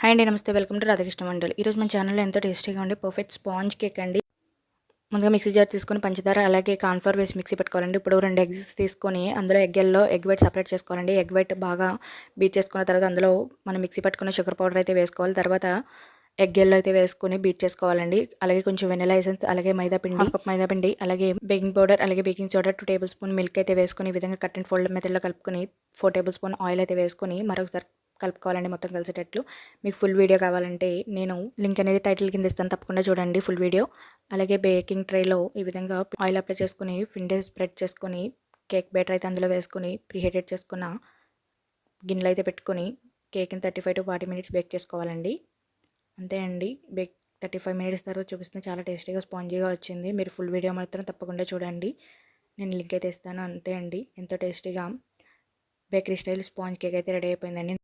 Hi అండి, నమస్తే. Welcome to Radhakrishna mandal. ఈరోజు మన ఛానల్లో ఎంతో టేస్టీగా ఉండే పర్ఫెక్ట్ స్పాంజ్ కేక్ అండి. ముందుగా మిక్సీ జార్ తీసుకొని పంచదార అలాగే కార్న్‌ఫ్లోర్ వేసి మిక్సీ పెట్టుకోవాలండి. ఇప్పుడు 2 ఎగ్స్ తీసుకొని అందులో ఎగ్ వైట్ సెపరేట్ చేసుకోవాలండి. ఎగ్ వైట్ బాగా బీట్ చేసుకున్న తర్వాత అందులో మనం మిక్సీ పట్టుకున్న షుగర్ పౌడర్ అయితే వేసుకోవాలి. తర్వాత ఎగ్ అయితే వేసుకొని బీట్ చేసుకోవాలండి. అలాగే కొంచెం వెనిలా ఎసెన్స్, అలాగే హాఫ్ కప్ మైదా పిండి, అలాగే బేకింగ్ పౌడర్, అలాగే baking soda 2 table spoon milk అయితే వేసుకొని ఈ విధంగా కట్ అండ్ ఫోల్డ్ మెథడ్లో కలుపుకొని 4 టేబుల్ స్పూన్ ఆయిల్ అయితే వేసుకొని మరొకసారి కలుపుకోవాలండి మొత్తం కలిసేటట్లు. మీకు ఫుల్ వీడియో కావాలంటే నేను లింక్ అనేది టైటిల్ కింద ఇస్తాను, తప్పకుండా చూడండి ఫుల్ వీడియో. అలాగే బేకింగ్ ట్రేలో ఈ విధంగా ఆయిల్ అప్లై చేసుకొని పిండి స్ప్రెడ్ చేసుకొని కేక్ బ్యాటర్ అయితే అందులో వేసుకొని ప్రీహీటెడ్ చేసుకున్న గిన్నెలు అయితే పెట్టుకొని కేక్ని 35 to 40 మినిట్స్ బేక్ చేసుకోవాలండి. అంతే అండి. 35 మినిట్స్ తర్వాత చూపిస్తుంది, చాలా టేస్టీగా స్పాంజీగా వచ్చింది. మీరు ఫుల్ వీడియో మాత్రం తప్పకుండా చూడండి, నేను లింక్ అయితే ఇస్తాను. అంతే అండి, ఎంతో టేస్టీగా బేకరీ స్టైల్ స్పాంజ్ కేక్ అయితే రెడీ అయిపోయిందండి.